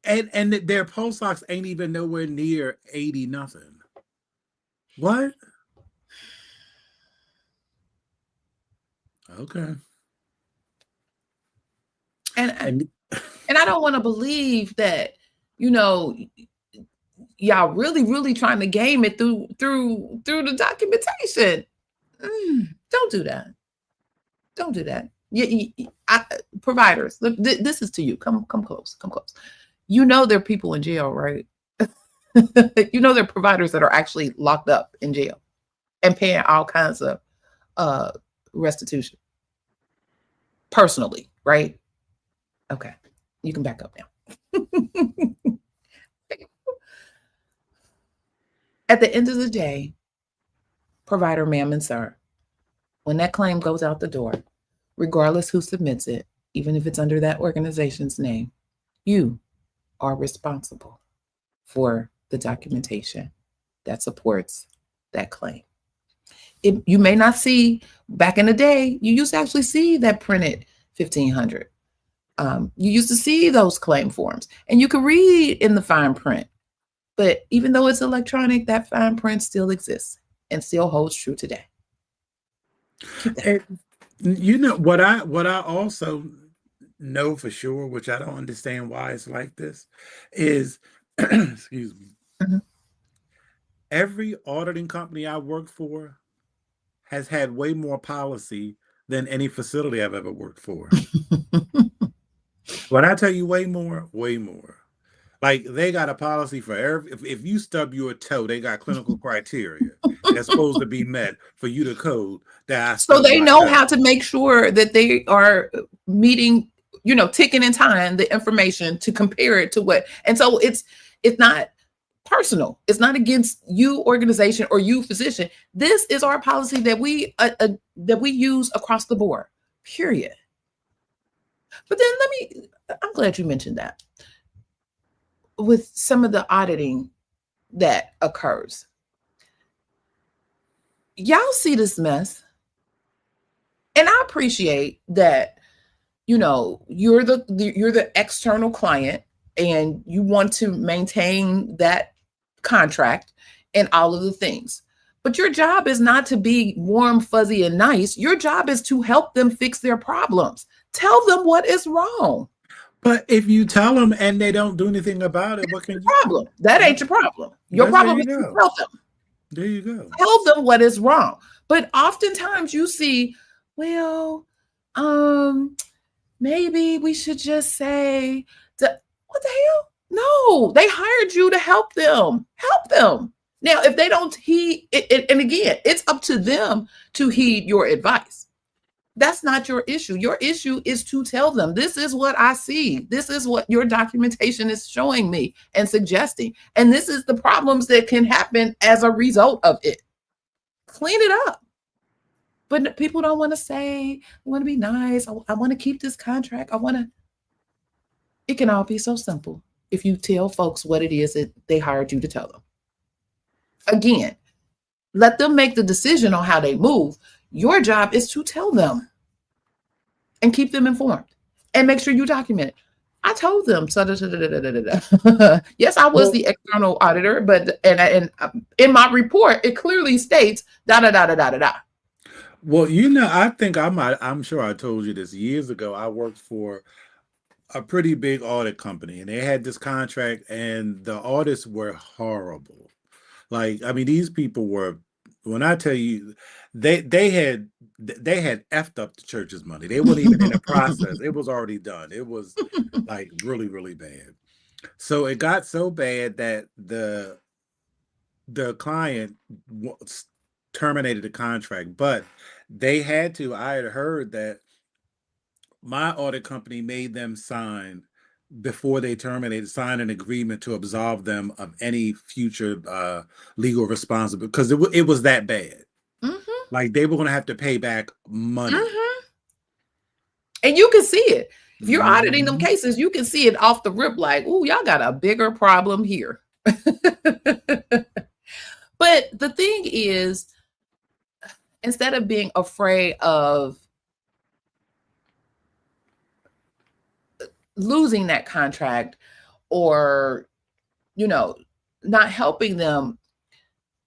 And their pulse ox ain't even nowhere near 80 nothing. What? Okay. And I don't want to believe that, y'all really trying to game it through the documentation. Don't do that. Don't do that. Providers, this is to you. Come close. Come close. There are people in jail, right? There are providers that are actually locked up in jail and paying all kinds of restitution personally, right? Okay, you can back up now. At the end of the day, provider, ma'am and sir, when that claim goes out the door, regardless who submits it, even if it's under that organization's name, you are responsible for the documentation that supports that claim. You may not see, back in the day, you used to actually see that printed 1500. You used to see those claim forms and you could read in the fine print. But even though it's electronic, that fine print still exists and still holds true today. And what I also know for sure, which I don't understand why it's like this, is excuse me. Mm-hmm. Every auditing company I worked for has had way more policy than any facility I've ever worked for. When I tell you way more. Like they got a policy for if you stub your toe, they got clinical criteria that's supposed to be met for you to code that. So they know how to make sure that they are meeting, ticking in time the information to compare it to what. And so it's not personal. It's not against you I'm or you physician. This is our policy that we use across the board, period. But then I'm glad you mentioned that. With some of the auditing that occurs, y'all see this mess. And I appreciate that, you're the external client and you want to maintain that contract and all of the things. But your job is not to be warm, fuzzy, and nice. Your job is to help them fix their problems. Tell them what is wrong. But if you tell them and they don't do anything about it, what can you problem? That ain't your problem. Your problem is to tell them. There you go. Tell them what is wrong. But oftentimes you see, well, maybe we should just say, what the hell? No, they hired you to help them. Help them. Now, if they don't heed, and again, it's up to them to heed your advice. That's not your issue. Your issue is to tell them, this is what I see. This is what your documentation is showing me and suggesting. And this is the problems that can happen as a result of it. Clean it up. But people don't want to say, I want to be nice. I want to keep this contract. It can all be so simple if you tell folks what it is that they hired you to tell them. Again, Let them make the decision on how they move. Your job is to tell them and keep them informed and make sure you document it. I told them, so yes, I was Well, the external auditor, but and in my report, it clearly states da da da da da da da. well, I think I'm sure I told you this years ago. I worked for a pretty big audit company, and they had this contract, and the audits were horrible. Like, I mean, these people were, when I tell you, they had effed up the church's money. They weren't even in the process. It was already done. It was like really, really bad. So it got so bad that the client terminated the contract, but they had to. I had heard that my audit company made them sign before they terminated, sign an agreement to absolve them of any future legal responsibility because it was that bad. Mm-hmm, Like they were going to have to pay back money. mm-hmm. And you can see it. If you're auditing them Mhm. cases, you can see it off the rip, like, "Ooh, y'all got a bigger problem here." But the thing is, instead of being afraid of losing that contract or, you know, not helping them,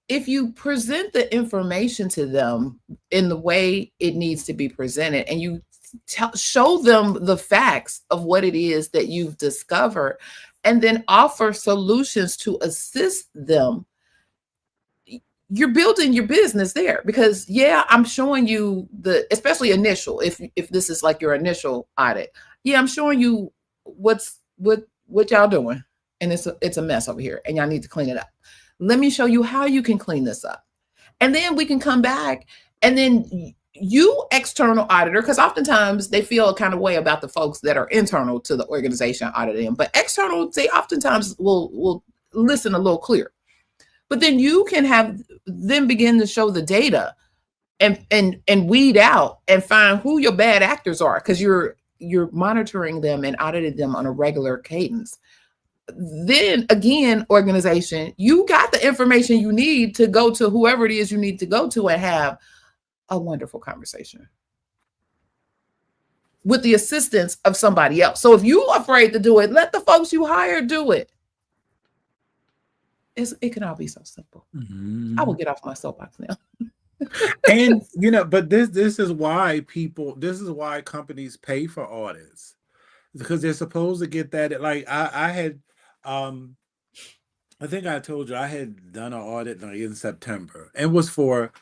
if you present the information to them in the way it needs to be presented and you show them the facts of what it is that you've discovered and then offer solutions to assist them, you're building your business there. Because yeah, I'm showing you the, especially initial, if this is like your initial audit, yeah, I'm showing you what y'all doing, and it's a mess over here and y'all need to clean it up. Let me show you how you can clean this up, and then we can come back, and then you external auditor, because oftentimes they feel a kind of way about the folks that are internal to the organization auditing, but external, they oftentimes will listen a little clear. But then you can have them begin to show the data and weed out and find who your bad actors are, because you're monitoring them and auditing them on a regular cadence. Then again, organization, you got the information you need to go to whoever it is you need to go to and have a wonderful conversation with the assistance of somebody else. So if you're afraid to do it, let the folks you hire do it. It can all be so simple. I will Mhm. get off my soapbox now. And but this is why companies pay for audits because they're supposed to get that. Like I had, um, I think I told you I had done an audit like in September and was for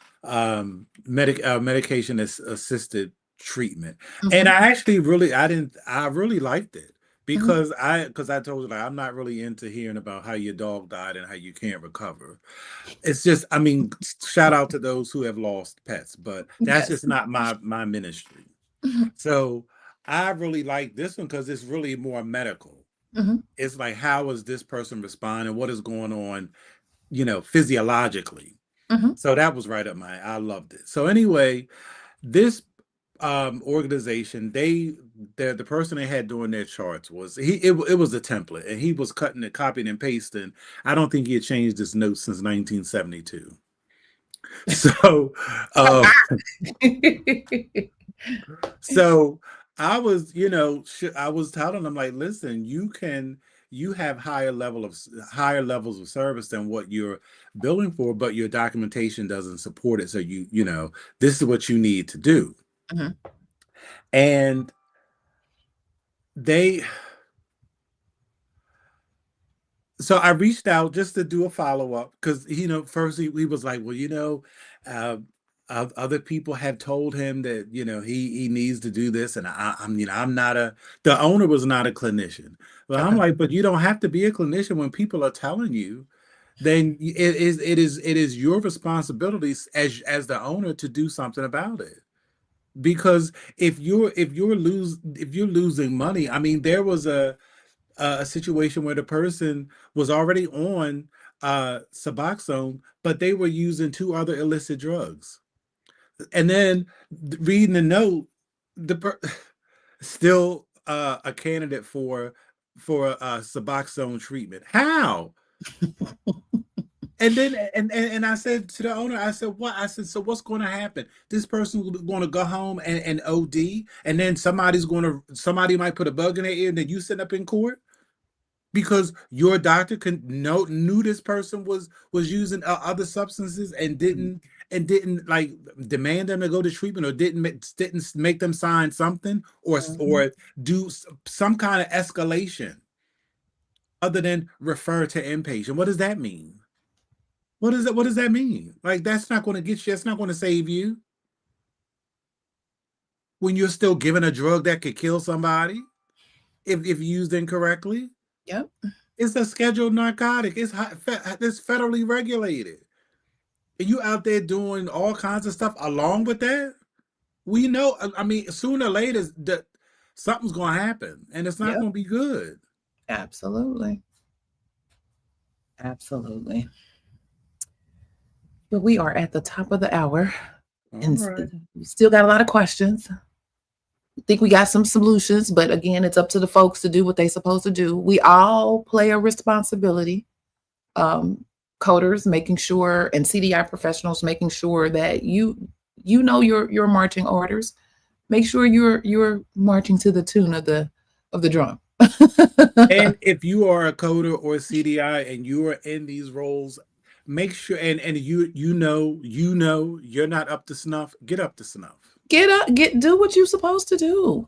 medication assisted treatment. And Mhm, I actually really I didn't I really liked it mhm. because I told you like I'm not really into hearing about how your dog died and how you can't recover. It's just I mean shout out to those who have lost pets, but that's Yes. just not my ministry. Mhm, So I really like this one because it's really more medical. mhm, It's like how is this person responding? What is going on, physiologically? mhm. So that was right up my. I loved it. So anyway, this organization, the person they had doing their charts was it was a template, and he was cutting it, copying and pasting. I don't think he had changed his notes since 1972. So, uh, So I was, I was telling them like, listen, you have higher levels of service than what you're billing for, but your documentation doesn't support it. So this is what you need to do. Mhm, And they, so I reached out just to do a follow up because first he was like, well, uh, other people have told him that he needs to do this, and I'm not a the owner was not a clinician. But I'm okay. like, but you don't have to be a clinician when people are telling you. Then it is your responsibility as the owner to do something about it. Because if you're losing money, I mean, there was a situation where the person was already on Suboxone, but they were using two other illicit drugs. And then reading the note, still a candidate for Suboxone treatment. How? And then and I said to the owner, I said, what? I said, so what's going to happen? This person is going to go home and OD, and then somebody might put a bug in their ear, and then you sit up in court because your doctor knew this person was using other substances and didn't like demand them to go to treatment, or didn't make them sign something, or do some kind of escalation other than refer to inpatient. What does that mean? What does that mean? Like, that's not going to get you. That's not going to save you when you're still giving a drug that could kill somebody if used incorrectly. Yep. It's a scheduled narcotic. It's federally regulated. And you out there doing all kinds of stuff along with that. We know. I mean, sooner or later, something's going to happen, and it's not Yep. going to be good. Absolutely. Absolutely. But we are at the top of the hour, and Right. we still got a lot of questions. I think we got some solutions, but again, it's up to the folks to do what they're supposed to do. We all play a responsibility. Coders making sure, and CDI professionals making sure that you know your marching orders. Make sure you're marching to the tune of the drum. And if you are a coder or a CDI and you are in these roles, make sure and you know you're not up to snuff. Get up to snuff. Do what you're supposed to do.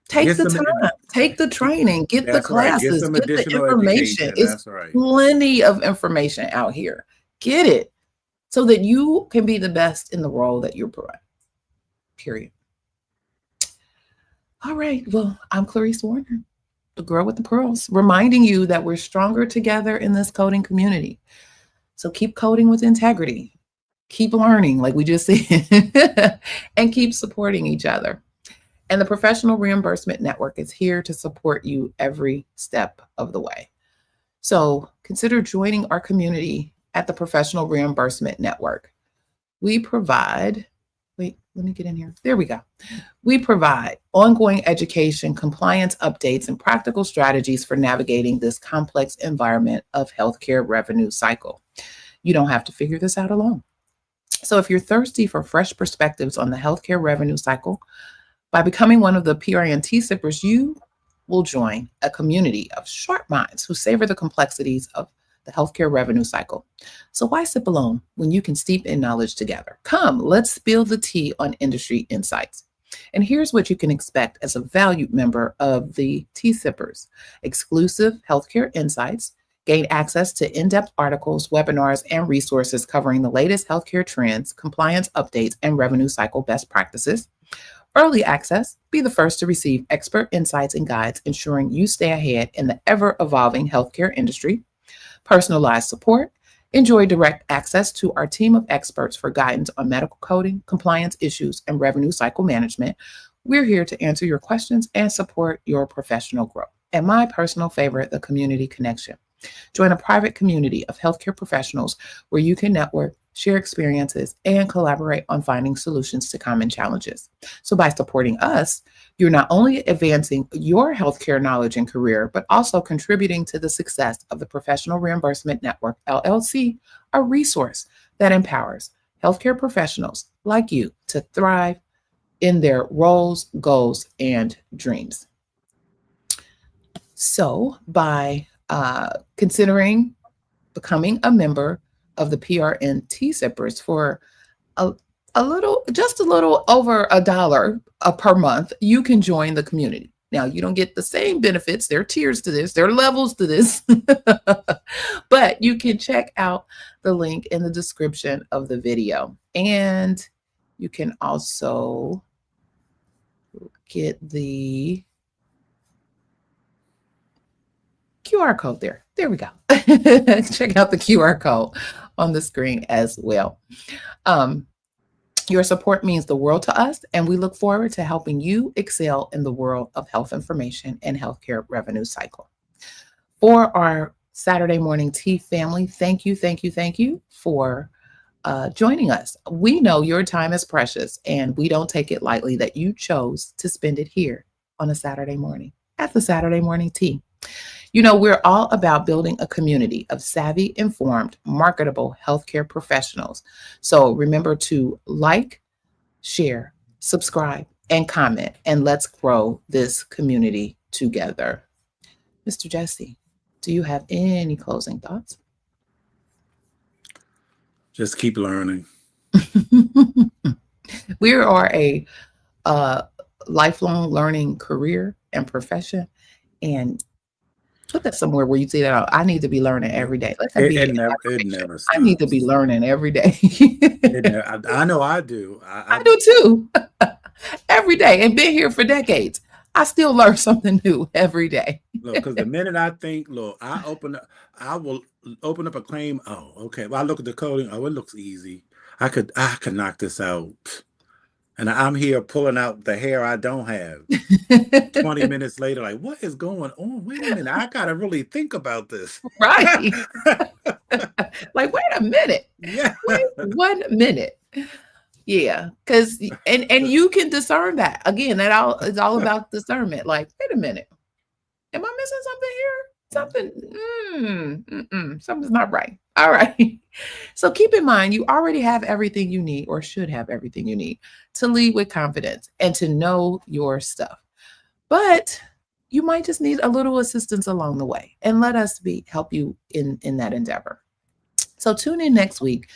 Take Get the some. time, take the training, get the That's right. Get classes, some get the additional information. education. It's That's right. plenty of information out here. Get it so that you can be the best in the role that you're providing. Period. All right. Well, I'm Clarice Warner, the girl with the pearls, reminding you that we're stronger together in this coding community. So keep coding with integrity, keep learning, like we just said, and keep supporting each other. And the Professional Reimbursement Network is here to support you every step of the way. So consider joining our community at the Professional Reimbursement Network. We provide, wait, let me get in here. There we go. We provide ongoing education, compliance updates, and practical strategies for navigating this complex environment of healthcare revenue cycle. You don't have to figure this out alone. So if you're thirsty for fresh perspectives on the healthcare revenue cycle, by becoming one of the PRN sippers, you will join a community of sharp minds who savor the complexities of the healthcare revenue cycle. So why sip alone when you can steep in knowledge together? Come, let's spill the tea on industry insights. And here's what you can expect as a valued member of the Tea Sippers: exclusive healthcare insights, gain access to in-depth articles, webinars, and resources covering the latest healthcare trends, compliance updates, and revenue cycle best practices. Early access: be the first to receive expert insights and guides, ensuring you stay ahead in the ever-evolving healthcare industry. Personalized support: enjoy direct access to our team of experts for guidance on medical coding, compliance issues, and revenue cycle management. We're here to answer your questions and support your professional growth. And my personal favorite, the community connection. Join a private community of healthcare professionals where you can network, share experiences, and collaborate on finding solutions to common challenges. So by supporting us, you're not only advancing your healthcare knowledge and career, but also contributing to the success of the Professional Reimbursement Network, LLC, a resource that empowers healthcare professionals like you to thrive in their roles, goals, and dreams. So by considering becoming a member of the PRN Sippers for just a little over $1 per month, you can join the community. Now, you don't get the same benefits. There are tiers to this. There are levels to this. But you can check out the link in the description of the video. And you can also get the QR code there. There we go. Check out the QR code on the screen as well. Your support means the world to us, and we look forward to helping you excel in the world of health information and healthcare revenue cycle. For our Saturday morning tea family, thank you for joining us. We know your time is precious, and we don't take it lightly that you chose to spend it here on a Saturday morning at the Saturday morning tea. You know, we're all about building a community of savvy, informed, marketable healthcare professionals. So remember to like, share, subscribe, and comment, and let's grow this community together. Mr. Jesse, do you have any closing thoughts? Just keep learning. We are a uh, lifelong learning career and profession, and put that somewhere where you see that I need to be learning every day. Let that be It an never affirmation. I need to be stops. learning every day. I know I do. I do too. Every day, and been here for decades. I still learn something new every day. Look, because the minute I think, look, I will open up a claim. Oh, okay. Well, I look at the coding. Oh, it looks easy. I could knock this out. And I'm here pulling out the hair I don't have. 20 minutes later, like, what is going on? Wait a minute. I gotta really think about this. Right. Like, wait a minute. Yeah. Wait 1 minute. Yeah, because and you can discern that. Again, that all is all about discernment. Like, wait a minute, am I missing something here? Something's not right. All right. So keep in mind, you already have everything you need, or should have everything you need, to lead with confidence and to know your stuff. But you might just need a little assistance along the way, and let us help you in that endeavor. So tune in next week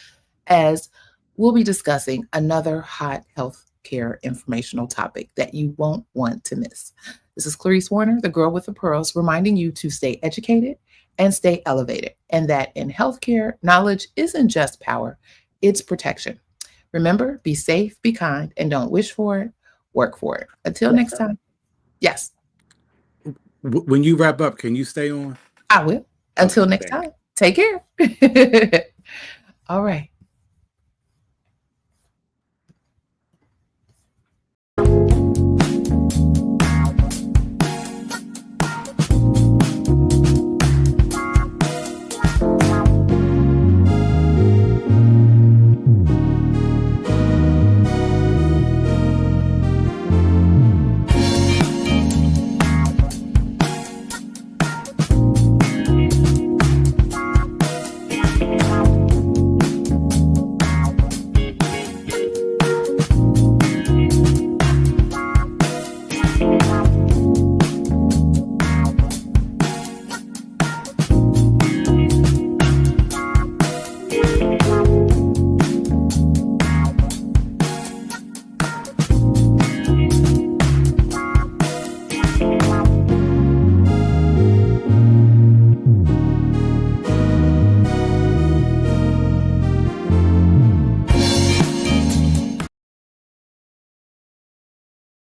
as we'll be discussing another hot healthcare informational topic that you won't want to miss. This is Clarice Warner, the girl with the pearls, reminding you to stay educated and stay elevated, and that in healthcare, knowledge isn't just power, it's protection. Remember, be safe, be kind, and don't wish for it, work for it. Until next time. Yes, When you wrap up, can you stay on? I will. Until Okay, next thank you. time, take care. All right.